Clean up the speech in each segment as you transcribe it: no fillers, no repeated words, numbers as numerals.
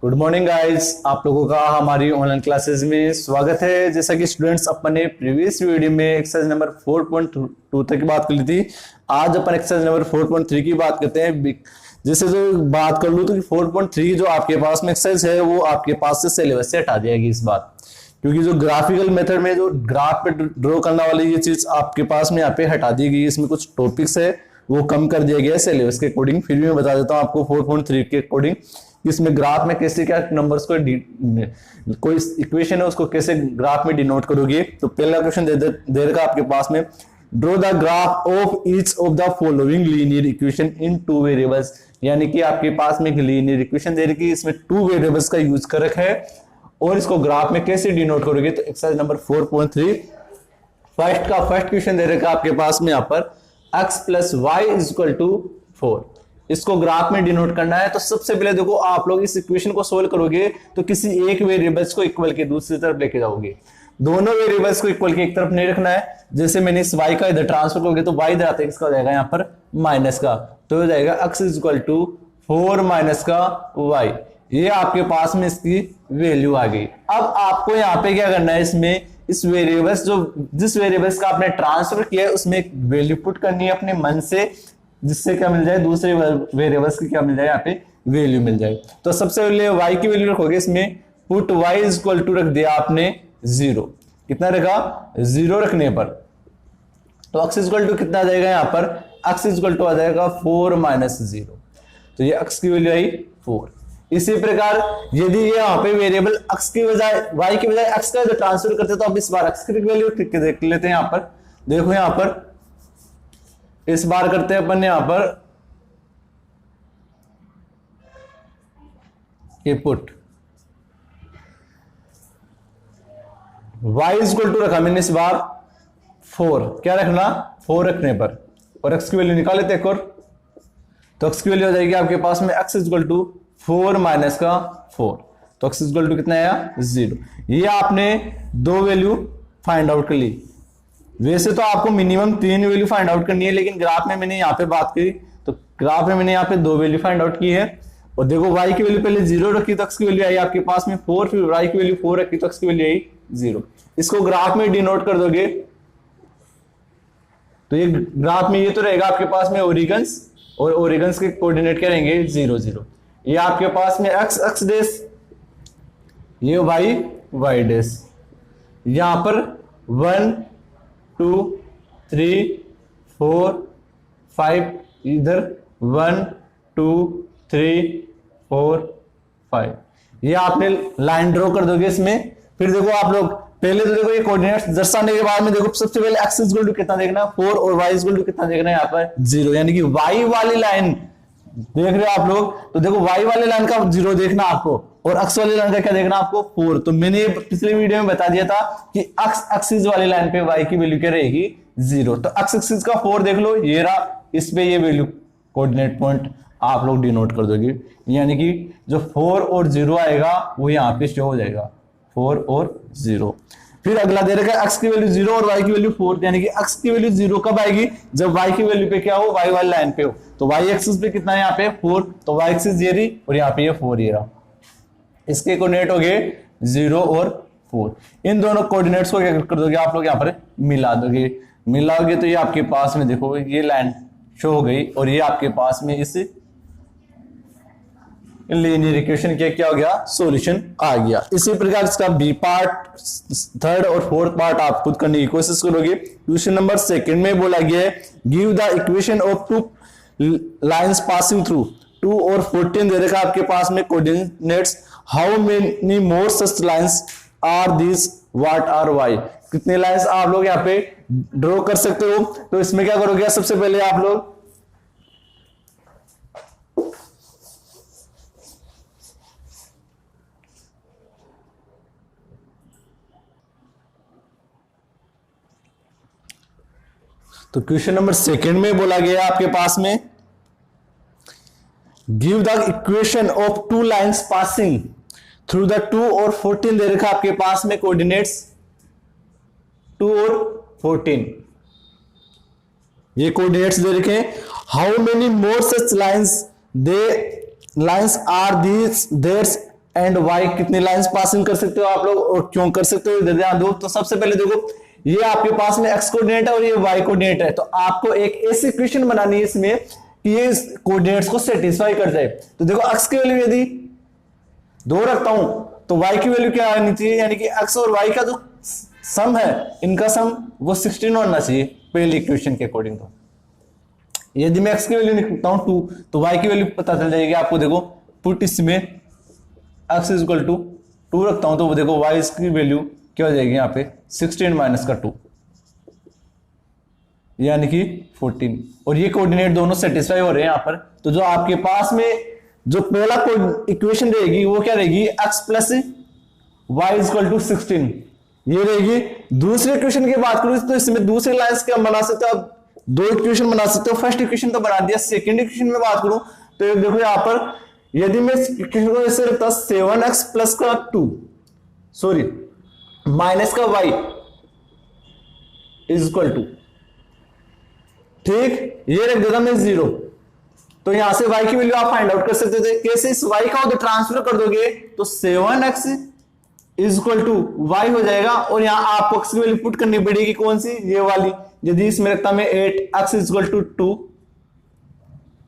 Good morning guys, आप लोगों का हमारी ऑनलाइन क्लासेस में स्वागत है। जैसा कि स्टूडेंट्स अपन ने प्रीवियस वीडियो में एक्सरसाइज नंबर 4.2 तक की बात कर ली थी। आज अपन एक्सरसाइज नंबर 4.3 की बात करते हैं। जैसे जो बात कर लूँ तो 4.3 जो आपके पास में एक्सरसाइज है वो आपके पास से सिलेबस से हटा जाएगी इस बार, क्योंकि जो ग्राफिकल मेथड में जो ग्राफ पे ड्रॉ करने वाली ये चीज आपके पास में यहाँ पे हटा दी गई। इसमें कुछ टॉपिक्स है वो कम कर दिया गया है सिलेबस के अकॉर्डिंग। फिर भी मैं बता देता हूँ आपको 4.3 के अकॉर्डिंग इसमें ग्राफ में कैसे क्या नंबर्स को कोई इक्वेशन है उसको कैसे ग्राफ में डिनोट करोगे। तो पहला क्वेश्चन दे रखा आपके पास में, draw the graph of each of the following linear equation in two variables. यानी कि आपके पास में एक लीनियर इक्वेशन दे रखी है, इसमें टू वेरिएबल्स का यूज कर रखा है और इसको ग्राफ में कैसे डिनोट करोगे। तो एक्सरसाइज नंबर 4.3 फर्स्ट क्वेश्चन दे रखा आपके पास में यहाँ पर x + y = 4। इसको ग्राफ में डिनोट करना है। तो सबसे पहले देखो, आप लोग इस इक्वेशन को सोल्व करोगे तो किसी एक वेरिएबल्स को इक्वल के दूसरी तरफ लेके जाओगे। दोनों वेरिएबल्स को इक्वल के एक तरफ नहीं रखना है। जैसे मैंने इस y का इधर ट्रांसफर करोगे तो y इधर आते किसका हो जाएगा यहाँ पर माइनस का, तो हो जाएगा x = 4 माइनस का y। ये आपके पास में इसकी वैल्यू आ गई। अब आपको यहाँ पे क्या करना है, इसमें इस वेरिएबल्स जिस वेरिएबल्स का आपने ट्रांसफर किया है उसमें एक वैल्यू पुट करनी है अपने मन से, जिससे क्या मिल जाए दूसरे वेरिएबल्स की क्या मिल जाए यहाँ पे वैल्यू मिल जाए। तो सबसे पहले y की वैल्यू रखोगे, इसमें पुट y = रख दिया आपने 0। कितना रखा 0 रखने पर तो x = कितना आ जाएगा यहाँ पर x = आ जाएगा 4 - 0। तो ये x की वैल्यू आई 4। इसी प्रकार यदि ये यहाँ पे वेरिएबल x की बजाय y की बजाय x का ट्रांसफर करते तो अब इस बार x की वैल्यू देख लेते हैं। यहाँ पर देखो, यहाँ पर इस बार करते हैं अपन यहाँ पर ये पुट y = रखा मैंने इस बार 4। क्या रखना 4 रखने पर, और x की वैल्यू निकाल लेते एक और। तो x की वैल्यू हो जाएगी आपके पास में x = 4 माइनस का 4। तो x = कितना आया 0। ये आपने दो वैल्यू फाइंड आउट कर ली। वैसे तो आपको मिनिमम 3 वैल्यू फाइंड आउट करनी है, लेकिन ग्राफ में मैंने यहाँ पे बात की तो ग्राफ में मैंने यहाँ पे 2 वैल्यू फाइंड आउट की है। और देखो y की वैल्यू पहले 0 रखी तो x की वैल्यू आई आपके पास में 4, फिर y की वैल्यू 4 रखी तो x की वैल्यू आई 0। इसको ग्राफ में डिनोट कर दोगे तो ये ग्राफ में ये तो रहेगा आपके पास में ओरिगन्स, और ओरिगन्स के कोऑर्डिनेट क्या रहेंगे 0 0। ये आपके पास में x डैश, ये y डैश। यहां पर 1 2 3 4 5, इधर 1 2 3 4 5। ये आपने लाइन ड्रॉ कर दोगे इसमें। फिर देखो आप लोग पहले तो देखो ये कोऑर्डिनेट्स दर्शाने के बाद में देखो सबसे पहले x = कितना देखना 4 और y = कितना देखना है यहाँ पर 0। यानी कि y वाली लाइन देख रहे हो आप लोग, तो देखो y वाले लाइन का 0 देखना आपको और x वाली लाइन का क्या देखना आपको 4। तो मैंने पिछले वीडियो में बता दिया था कि x एक्सिस वाली लाइन पे y की वैल्यू क्या रहेगी 0। तो x एक्सिस का 4 देख लो, ये रहा, इस पे ये वैल्यू कोऑर्डिनेट पॉइंट आप लोग डिनोट कर दोगे। यानी कि जो 4 और 0 आएगा वो यहाँ पे शो हो जाएगा 4 और 0। फिर अगला दे रखा है x की वैल्यू 0 और y की वैल्यू 4। यानी कि x की वैल्यू 0 कब आएगी, जब y की वैल्यू पे क्या हो y वाली लाइन पे हो। तो y एक्सिस पे कितना है यहाँ पे 4, तो y एक्सिस ये रही और यहाँ पे ये 4 ये रहा। इसके कोऑर्डिनेट हो गए 0 और 4। इन दोनों कोऑर्डिनेट्स को क्या कर दोगे आप लोग यहाँ पर मिला दोगे। मिलाओगे तो ये आपके पास में देखो ये लाइन शो हो गई और ये आपके पास में इस लीनियर इक्वेशन क्या हो गया सॉल्यूशन आ गया। इसी प्रकार इसका बी पार्ट, थर्ड और फोर्थ पार्ट आप खुद करने की कोशिश करोगे। क्वेश्चन नंबर 2 में बोला गया है, give the equation of two lines passing through 2 और 14 दे रखा आपके पास में coordinates. How many more such lines are this, what are why. कितने लाइंस आप लोग यहाँ पे ड्रॉ कर सकते हो। तो इसमें क्या करोगे, सबसे पहले आप लोग तो क्वेश्चन नंबर 2 में बोला गया आपके पास में, give the equation of 2 lines passing through the 2 और 14 दे रखा आपके पास में कोऑर्डिनेट्स 2 और 14। ये कोऑर्डिनेट्स दे रखे। How many more such lines they lines are these there's and why कितनी लाइंस पासिंग कर सकते हो आप लोग और क्यों कर सकते हो, इधर ध्यान दो। तो सबसे पहले देखो, ये आपके पास में एक्स कोऑर्डिनेट है और ये वाई कोऑर्डिनेट है, तो आपको एक ऐसी इक्वेशन बनानी है इसमें कि ये कोऑर्डिनेट्स को सेटिस्फाई कर जाए। तो देखो एक्स की वैल्यू यदि 2 रखता हूं तो वाई की वैल्यू क्या आनी चाहिए, यानी कि एक्स और वाई का जो सम है इनका सम वो 16 होना चाहिए पहली इक्वेशन के अकॉर्डिंग। तो यदि मैं एक्स की वैल्यू निकलता हूं 2 तो वाई की वैल्यू पता चल जाएगी आपको। देखो पुट इसमें एक्स इज इक्वल टू 2 रखता हूं तो वो देखो वाई की वैल्यू क्या हो जाएगी यहाँ पे 16 माइनस का 2 यानी कि 14, और ये कोऑर्डिनेट दोनों सेटिस्फाई हो रहे हैं यहाँ पर। तो जो आपके पास में जो पहला इक्वेशन रहेगी वो क्या रहेगी, x plus y is equal to 16 ये रहेगी। दूसरी इक्वेशन की बात करूं तो इसमें दूसरी लाइंस क्या बना सकते हो आप, 2 इक्वेशन बना सकते हो। फर्स्ट इक्वेशन तो बना दिया, सेकंड इक्वेशन में बात करूं तो देखो यहां पर यदि मैं इक्वेशन को ऐसे रखता 7x प्लस का 2 सॉरी माइनस का y इज इक्वल टू, ठीक, ये रख देता मैं 0, तो यहां से y की वैल्यू आप फाइंड आउट कर सकते थे। कैसे, इस y का उधर ट्रांसफर कर दोगे तो 7x is equal to y हो जाएगा, और यहां आपको x की वैल्यू पुट करनी पड़ेगी, कौन सी, ये वाली। यदि इसमें रखता मैं 8x is equal to 2,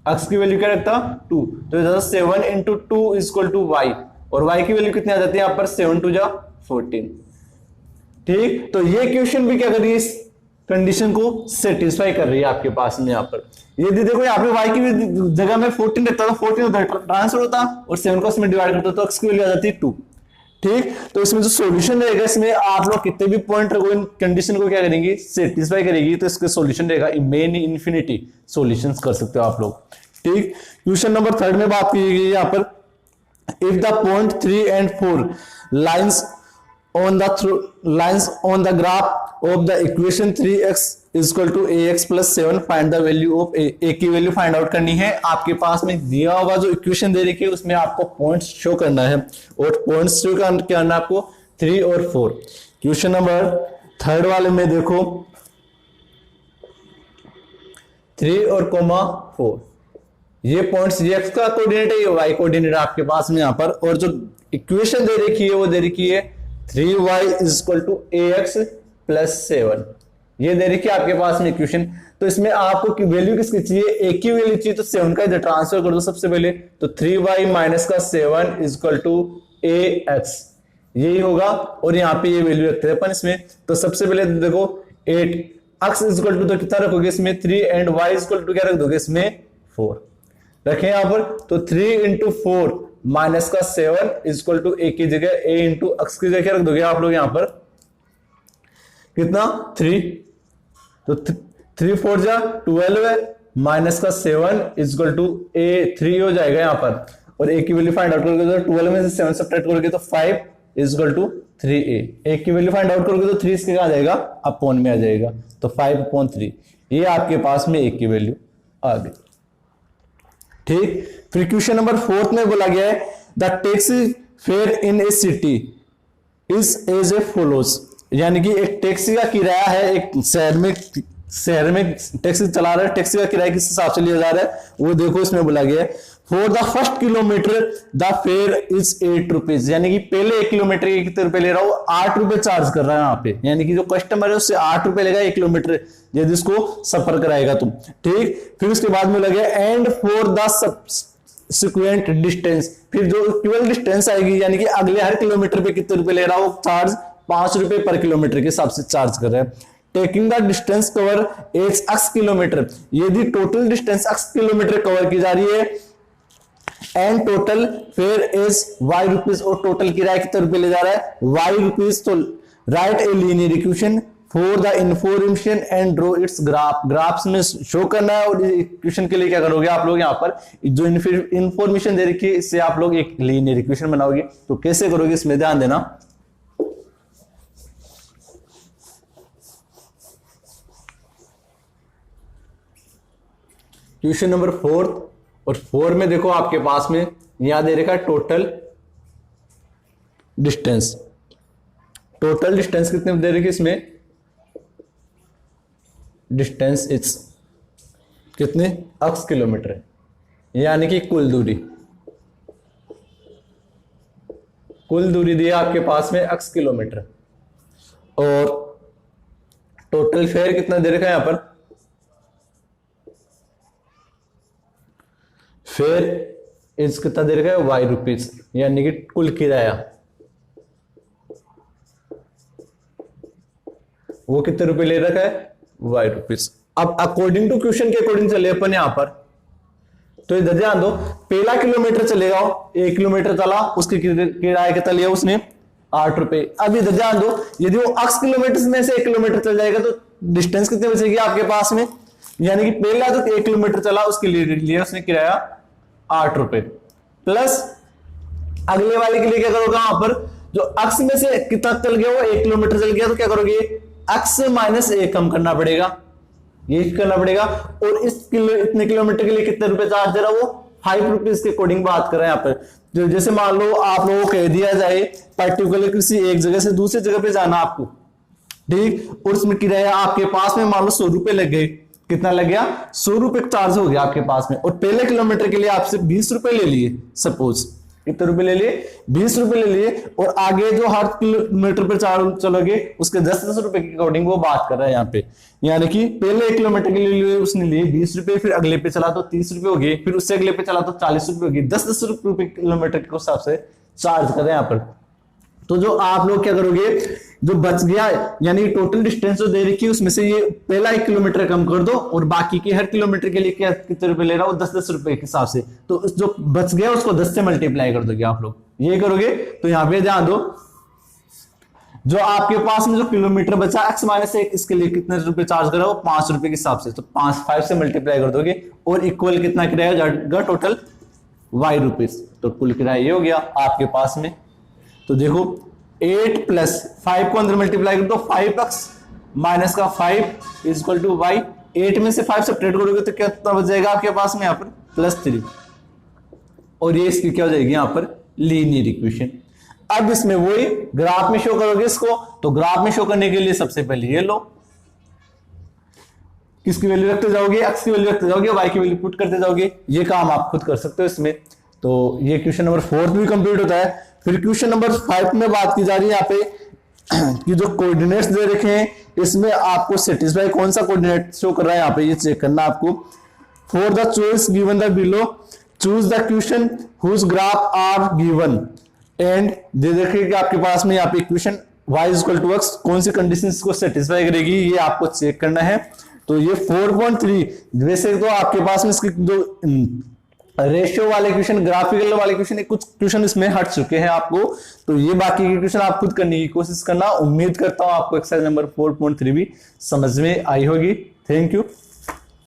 x की वैल्यू क्या रखता 2, तो 7 into 2 is equal to y, और y की वैल्यू कितनी आ जाती है यहां पर 7 2 जा 14, ठीक। तो ये क्वेश्चन भी क्या कर रही है, इस कंडीशन को सेटिस्फाई कर रही है आपके पास में यहाँ पर। यदि देखो यहाँ पे y की जगह में 14 रखता था, 14 उधर ट्रांसफर होता और 7 को इसमें डिवाइड करता तो x की वैल्यू आ जाती है 2, ठीक। तो इसमें जो सॉल्यूशन रहेगा, इसमें आप लोग कितने भी पॉइंट रखो इन कंडीशन को क्या करेंगे, सेटिस्फाई करेगी, तो इसका सॉल्यूशन रहेगा मेन इन्फिनिटी सॉल्यूशंस कर सकते हो आप लोग, ठीक। क्वेश्चन नंबर 3 में बात की गई यहाँ पर, if the point 3 and 4 lines on the graph of the equation 3x is equal to ax plus 7 find the value of a की वैल्यू फाइंड आउट करनी है। आपके पास में दिया हुआ जो इक्वेशन दे रखी है उसमें आपको पॉइंट्स शो करना है, और पॉइंट्स शो करना आपको 3 और 4। क्वेश्चन नंबर 3 वाले में देखो 3 और 4 ये पॉइंट्स, ये x का कोऑर्डिनेट है, ये y कोऑर्डिनेट आपके पास में यहाँ पर, और जो इक्वेशन दे रखी है वो दे रखी है 3y is equal to ax plus 7, ये दे रखी है आपके पास में इक्वेशन। तो इसमें आपको वैल्यू किसकी चाहिए, एक की वैल्यू चाहिए, तो 7 का इधर ट्रांसफर कर दो सबसे पहले, तो 3y माइनस का 7 इज इक्वल टू ax यही होगा, और यहाँ पे ये वैल्यू रखते हैं अपन इसमें। तो सबसे पहले देखो 8 x इज इक्वल टू तो कितना रखोगे इसमें 3 and y is equal to क्या रख दोगे इसमें 4 रखें यहाँ पर, तो 3 इंटू 4 माइनस का 7 इज इक्वल टू a की जगह a इंटू एक्स की जगह रख दोगे आप लोग यहाँ पर कितना 3, तो 3 4 जा 12 है, माइनस का 7 इज इक्वल टू a 3 हो जाएगा यहाँ पर, और a की वैल्यू फाइंड आउट करोगे तो 12 में से 7 सब्ट्रैक्ट करोगे तो 5 is equal to 3a, a की वैल्यू फाइंड आउट करोगे तो 3 इसके आ जाएगा अपॉन में आ जाएगा, तो 5/3 ये आपके पास में a की वैल्यू आ गई, ठीक। फिर क्वेश्चन नंबर 4 में बोला गया है the taxi fare in a city is as a follows, यानी कि एक टैक्सी का किराया है, एक शहर में टैक्सी चला रहा है, टैक्सी का किराया किस हिसाब से लिया जा रहा है वो देखो इसमें बोला गया है। For the first kilometre the fair is 8 rupees, यानी कि पहले 1 किलोमीटर के कितने रुपए ले रहा हूं, 8 रुपए चार्ज कर रहा है यहाँ पे, यानी कि जो कस्टमर है उससे 8 रुपए लेगा 1 किलोमीटर यदि इसको सफर कराएगा तुम, ठीक। फिर उसके बाद में लगे and for the subsequent distance, फिर जो इक्वल डिस्टेंस आएगी, यानी कि अगले हर किलोमीटर पे कितने रुपए ले रहा हो, चार्ज 5 रुपए पर किलोमीटर के हिसाब से चार्ज कर रहा है। Taking the distance cover as x kilometre, यदि total distance x kilometre cover की जा रही है, and total fare is y rupees, और टोटल किराया कितने रुपए ले जा रहा है y रुपीज, तो write a linear equation for the information and draw its graph, graphs में शो करना है, और इक्वेशन के लिए क्या करोगे आप लोग यहाँ पर जो इंफॉर्मेशन दे रखी है इससे आप लोग एक लीनियर इक्वेशन बनाओगे। तो कैसे करोगे इसमें ध्यान देना, क्वेश्चन नंबर 4 और 4 में देखो आपके पास में यहां दे रखा है टोटल डिस्टेंस, टोटल डिस्टेंस कितने दे रखी इसमें, डिस्टेंस इट्स कितने x किलोमीटर है, यानी कि कुल दूरी कुल दूरी दी है आपके पास में x किलोमीटर, और टोटल फेयर कितना दे रखा है यहां पर, फेयर इज कितना दे रखा है y रुपीज, यानी कि कुल किराया वो कितने रुपए ले रखा है y रुपीज। अब अकॉर्डिंग टू क्वेश्चन के अकॉर्डिंग चले अपन यहां पर, तो इधर ध्यान दो, पहला किलोमीटर चलेगा, 1 किलोमीटर चला, उसके किराया कितना लिया उसने 8 रुपए। अब इधर ध्यान दो, यदि वो x किलोमीटर में से 1 किलोमीटर चल जाएगा तो डिस्टेंस कितने बचेगी आपके पास में, यानी कि पहला तो 1 किलोमीटर चला, उसके लिए लिया उसने किराया 8 रुपए, प्लस अगले वाले के लिए क्या करोगे वहां पर, जो x में से कितना चल गया वो 1 किलोमीटर चल गया, तो क्या करोगे x माइनस 1 कम करना पड़ेगा, ये करना पड़ेगा। और इतने किलोमीटर के लिए कितने रुपए चार्ज दे रहा वो 5 रुपीज के अकॉर्डिंग बात कर रहे हैं यहाँ पर। जो जैसे मान लो आप लोगों को कह दिया जाए पर्टिकुलर किसी एक जगह से दूसरी जगह पे जाना आपको, ठीक, और उसमें किराया आपके पास में मान लो 100 रुपए लग गए, कितना लग गया 100 रुपए चार्ज हो गया आपके पास में, और पहले किलोमीटर के लिए आपसे 20 रुपए ले लिए, सपोज कितने रुपए ले लिए 20 रुपए ले लिए, और आगे जो हर किलोमीटर पर चलोगे उसके 10-10 रुपए के अकॉर्डिंग वो बात कर रहा है यहाँ पे, यानी कि पहले 1 किलोमीटर के लिए उसने लिए 20 रुपए, फिर अगले पे चला तो 30 रुपए हो गए, फिर उससे अगले पे चला तो 40 रुपए हो गए, 10-10 रुपए किलोमीटर के हिसाब से चार्ज कर रहे हैं यहाँ पर। तो जो आप लोग क्या करोगे, जो बच गया यानी टोटल डिस्टेंस जो दे रखी है उसमें से ये पहला 1 किलोमीटर कम कर दो, और बाकी के हर किलोमीटर के लिए क्या कितने रुपए ले रहा हो 10-10 रुपए के हिसाब से, तो जो बच गया उसको 10 से मल्टीप्लाई कर दोगे आप लोग, ये करोगे तो यहाँ पे ध्यान दो, जो आपके पास में जो किलोमीटर बचा x माइनस 1, इसके लिए कितने रुपए चार्ज करा वो 5 रुपए के हिसाब से, तो 5 से मल्टीप्लाई कर दोगे, और इक्वल कितना किराया जाएगा टोटल y रुपीज, तो कुल किराया ये हो गया आपके पास में। तो देखो 8 प्लस 5 को अंदर मल्टीप्लाई कर दो, 5x माइनस का 5 इज इक्वल टू y, 8 में से 5 सब्ट्रैक्ट करोगे तो कितना बच जाएगा आपके पास में यहाँ पर +3, और ये इसकी क्या हो जाएगी यहाँ पर लीनियर इक्वेशन। अब इसमें वही ग्राफ में शो करोगे इसको, तो ग्राफ में शो करने के लिए सबसे पहले ये लो, किसकी वैल्यू रखते जाओगे x की वैल्यू रखते जाओगे, y की वैल्यू पुट करते जाओगे, ये काम आप खुद कर सकते हो इसमें। तो ये क्वेश्चन नंबर 4 भी कंप्लीट होता है। फिर क्वेश्चन नंबर 5 में बात की जा रही है यहाँ पे कि जो कोऑर्डिनेट्स दे रखे हैं इसमें आपको सेटिस्फाई कौन सा कोऑर्डिनेट शो कर रहा है यहाँ पे, ये चेक करना आपको। For the choice given the below choose the question whose graph are given, and दे देखिए कि आपके पास में यहाँ पे equation y equal to x कौन सी कंडीशन को सेटिस्फाई करेगी, ये आपको चेक करना है। तो ये 4.3 वैसे तो आपके पास में इसकी जो रेशियो वाले क्वेश्चन, ग्राफिकल वाले क्वेश्चन, कुछ क्वेश्चन इसमें हट चुके हैं आपको, तो ये बाकी के क्वेश्चन आप खुद करने की कोशिश करना। उम्मीद करता हूं आपको एक्सरसाइज नंबर 4.3 भी समझ में आई होगी। Thank you.